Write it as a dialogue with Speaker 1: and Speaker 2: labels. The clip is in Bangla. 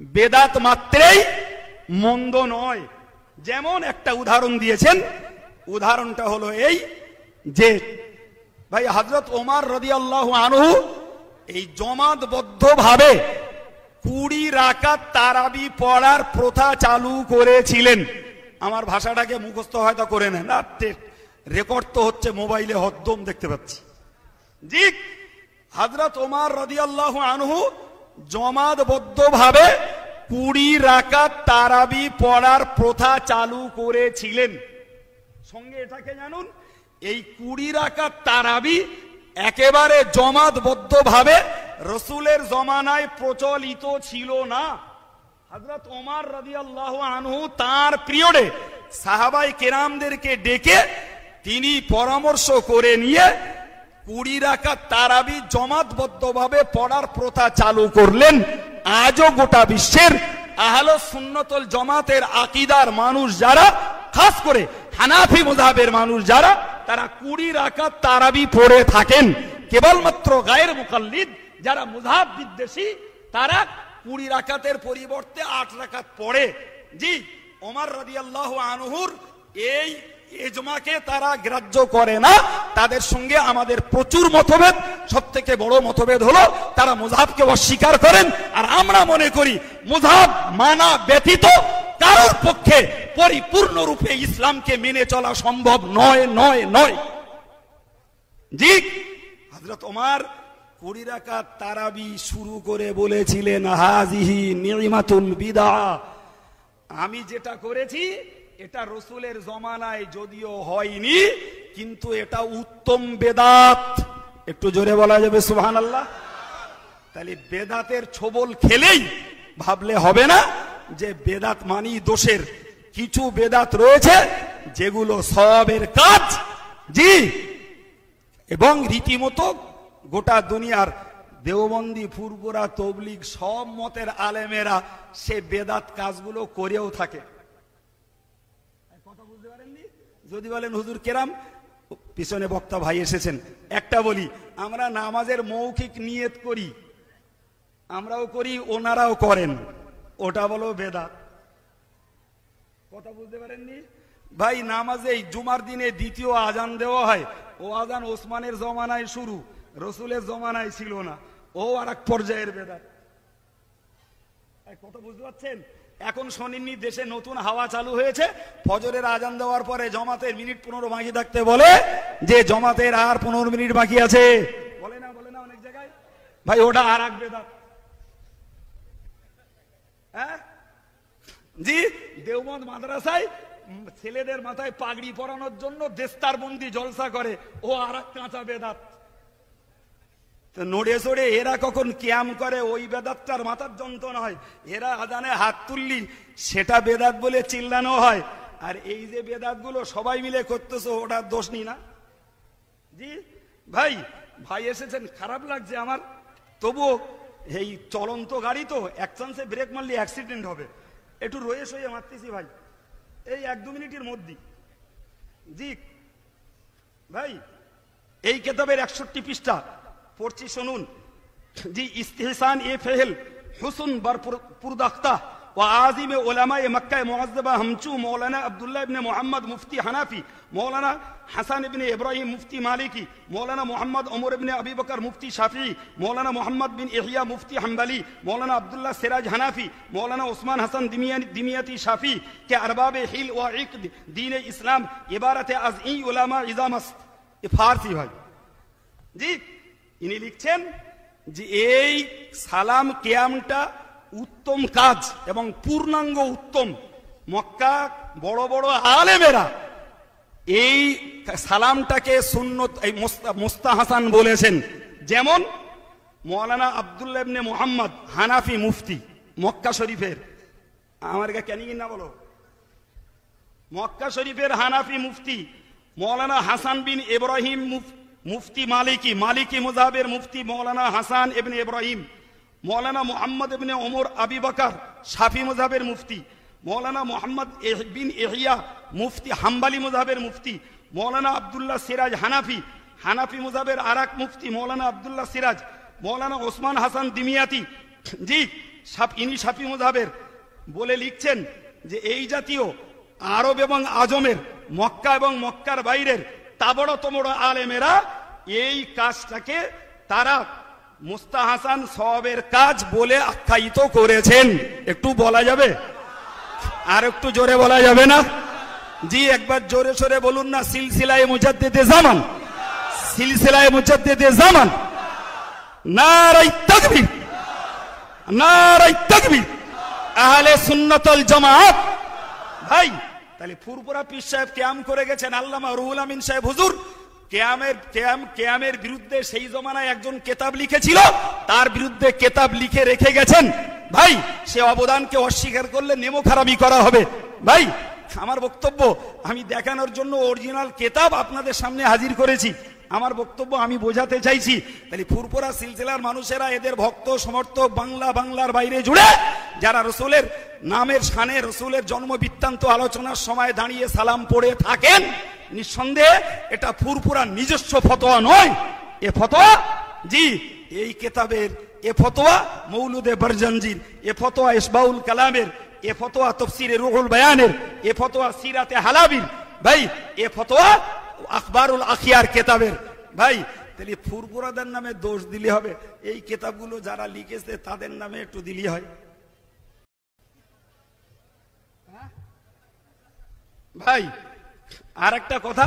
Speaker 1: বেদাত মাত্রেই মন্দ নয়। যেমন একটা উদাহরণ দিয়েছেন, উদাহরণটা হলো এই যে ভাই হযরত ওমর রাদিয়াল্লাহু আনহু এই জমাতবদ্ধ ভাবে 20 রাকাত তারাবি পড়ার প্রথা চালু করেছিলেন। আমার ভাষাটাকে মুখস্থ হয়তো করে নেন, রেকর্ড তো হচ্ছে মোবাইলে, হদ্দম দেখতে পাচ্ছি। জি, হযরত ওমর রাদিয়াল্লাহু আনহু জমাতবদ্ধ ভাবে 20 রাকাত তারাবি পড়ার প্রথা চালু করেছিলেন। সঙ্গে এটাকে জানুন, এই 20 রাকাত তারাবি একেবারে জমাতবদ্ধ ভাবে রাসূলের জমানায় প্রচলিত ছিল না। হযরত ওমর রাদিয়াল্লাহু আনহু তার পিরিয়ডে সাহাবায়ে কেরামদেরকে ডেকে তিনি পরামর্শ করে নিয়ে 20 রাকাত তারাবি জমাতবদ্ধ ভাবে পড়ার প্রথা চালু করলেন। আজও গোটা বিশ্বের আহলে সুন্নাত ওয়াল জামাতের আকীদার মানুষ যারা, খাস করে হানাফি মাযহাবের মানুষ যারা, তারা 20 রাকাত তারাবি পড়ে থাকেন। কেবলমাত্র গায়ের মুকাল্লিদ যারা মুযহাব বিদ্বেষী, তারা 20 রাকাতের পরিবর্তে 8 রাকাত পড়ে। জি, ওমর রাদিয়াল্লাহু আনহুর এই ইজমাকে তারা গ্রাহ্য করে না। তাদের সঙ্গে আমাদের প্রচুর মতভেদ। সবথেকে বড় মতভেদ হলো তারা মুযহাবকে অস্বীকার করেন, আর আমরা মনে করি মুযহাব মানা ব্যতীত কারোর পক্ষে পরিপূর্ণরূপে ইসলামকে মেনে চলা সম্ভব নয় নয় নয়। জি, হযরত ওমর 20 রাকাত তারাবি শুরু করে বলেছিলেন, হাযিহি নি'মাতুল বিদআ, আমি যেটা করেছি এটা রাসূলের জমানায় যদিও হয়নি, কিন্তু এটা উত্তম বেদাত। একটু জোরে বলা যাবে সুবহানাল্লাহ? তাহলে বেদাতের ছোবল খেলেই ভাবলে হবে না যে বেদাত মানি দোষের। কিছু বেদাত রয়েছে যেগুলো সওয়াবের কাজ। জি, এবং রীতিমতো গোটা দুনিয়ার দেওবন্দি, ফুরফুরা, তবলিগ সব মতের আলেমেরা সে বেদাত কাজগুলো করেও থাকে। কথা বুঝতে পারেননি? যদি বলেন হুজুর কেরাম, পিছনে বক্তা ভাই এসেছেন, একটা বলি, আমরা নামাজের মৌখিক নিয়ত করি, আমরাও করি, ওনারাও করেন, ওটা বলো বেদাত। কথা বুঝতে পারেননি ভাই? নামাজে জুমার দিনে দ্বিতীয় আজান দেওয়া হয়, ও আজান ওসমানের জমানায় শুরু, রাসূলের জমানায় ছিল না, ও আরেক পর্যায়ের বেদাত। কথা বুঝতে পারছেন? এখন শোনেননি দেশে নতুন হাওয়া চালু হয়েছে, ফজরের আজান দেওয়ার পরে জমাতের মিনিট 15 বাকি থাকতে বলে যে জমাতের আর 15 মিনিট বাকি আছে, বলে না? বলে না অনেক জায়গায়? ভাই ওটা আর এক বেদাত। হ্যাঁ জি, দেওবন্দ মাদ্রাসায় ছেলেদের মাথায় পাগড়ি পরানোর জন্য দেস্তারবন্দি জলসা করে, ও আর এক কাঁচা বেদাত। নড়ে চড়ে এরা কখন কিয়াম করে, ওই বেদাতটার মাথার যন্ত্রণা হয়। এরা আজানে হাত তুললি সেটা বেদাত বলে চিল্লানো হয়, আর এই যে বেদাত গুলো সবাই মিলে করতেছো, ওটার দোষ নি না? জি ভাই, ভাই এসেছেন, খারাপ লাগছে আমার, তবুও এই চলন্ত গাড়ি তো, এক চান্সে ব্রেক মারলে অ্যাক্সিডেন্ট হবে, একটু রয়ে সয়ে মারতেছি ভাই, এই 1-2 মিনিটের মধ্যে। জি ভাই, এই কিতাবের 61 পৃষ্ঠা পড়ছি, শুনুন। জি, ইস্তিহসান এ ফেহেল হুসন বরপুরদাख्ता व आज़िम उलमाए मक्का मुअज़्ज़बा हमचू मौलाना अब्दुल्लाह इब्न मोहम्मद मुफ्ती हनाफी, मौलाना हसन इब्न इब्राहिम मुफ्ती मालिकी, मौलाना मोहम्मद उमर इब्न अबी बकर मुफ्ती शाफी, मौलाना मोहम्मद बिन इहिया मुफ्ती हम्बली, मौलाना अब्दुल्लाह सिराज हनाफी, मौलाना उस्मान हसन दिमियती शाफी के अरबाब हिल व इक़्द दीन इस्लाम इबारत अज़ ई उलमा इज़ामस्त। फारसी भाई। জি, ইনি লিখছেন যে এই সালাম কিয়ামটা উত্তম কাজ এবং পূর্ণাঙ্গ উত্তম। মক্কা বড় বড় আলেমেরা এই সালামটাকে সুন্নত, এই মুস্তাহাসান বলেছেন। যেমন মৌলানা আব্দুল্লাহ ইবনে মুহাম্মদ হানাফি মুফতি মক্কা শরীফের, আমার কেন না বলো, মক্কা শরীফের হানাফি মুফতি, মৌলানা হাসান বিন ইব্রাহিম মুফতি মালিকি, মালিকি মুযহাবের মুফতি মৌলানা হাসান ইবনে ইব্রাহিম, মৌলানা মোহাম্মদ ইবনে ওমর আবি বকর শাফি মুযহাবের মুফতি, মৌলানা মোহাম্মদ বিন ইহিয়া মুফতি হাম্বলি মুযহাবের মুফতি, মৌলানা আব্দুল্লাহ সিরাজ হানাফি, হানাফি মুযহাবের আরেক মুফতি মৌলানা আব্দুল্লাহ সিরাজ, মৌলানা ওসমান হাসান দিমিয়াতি। জি, ইনি শাফি মাযহাবের বলে লিখছেন যে এই জাতীয় আরব এবং আজমের, মক্কা এবং মক্কার বাইরের তাবড়তম আলেমেরা এই কাজটাকে তারা মুস্তাহাসান সওয়াবের কাজ বলে আখ্যায়িত করেছেন। একটু বলা যাবে? আর একটু জোরে বলা যাবে না? জি, একবার জোরে সোরে বলুন না, সিলসিলায়ে মুজাদ্দিদে জামান, সিলসিলায়ে মুজাদ্দিদে জামান, নারায়ে তাকবীর, নারায়ে তাকবীর, আহলে সুন্নাত ওয়াল জামাত। ভাই, তাহলে ফুরফুরা পীর সাহেব কিয়াম করে গেছেন, আল্লামা রুহুল আমিন সাহেব হুজুর কিয়ামের বিরুদ্ধে সেই জমানায় একজন কেতাব লিখেছিল, তার বিরুদ্ধে কেতাব লিখে রেখে গেছেন। ভাই, সে অবদানকে অস্বীকার করলে নেমোখারামি করা হবে। ভাই, আমার বক্তব্য আমি দেখানোর জন্য অরিজিনাল কেতাব আপনাদের সামনে হাজির করেছি। আমার বক্তব্য আমি বোঝাতে চাইছি, তাহলে ফুরফুরা সিলসিলার মানুষেরা, এদের ভক্ত সমর্থক বাংলার বাইরে জুড়ে যারা রসুলের নামের শানে, রসুলের জন্ম বৃত্তান্ত আলোচনার সময় দাঁড়িয়ে সালাম পড়ে থাকেন, নিঃসন্দেহে এটা ফুরফুরার নিজস্ব ফতোয়া নয়। এ ফতোয়া, জি, এই কেতাবের এ ফতোয়া মৌলুদে বারজানজির, এ ফতোয়া ইসবাউল কালামের, এ ফতোয়া তাফসিরে রুহুল বায়ানের, এ ফতোয়া সিরাতে হালাবির, ভাই এ ফতোয়া আখবারুল আখিয়ার কেতাবের। ভাই, তাহলে ফুরফুরাদের নামে দোষ দিলে হবে? এই কেতাবগুলো যারা লিখেছে তাদের নামে একটু দিলি হয়। ভাই, আর একটা কথা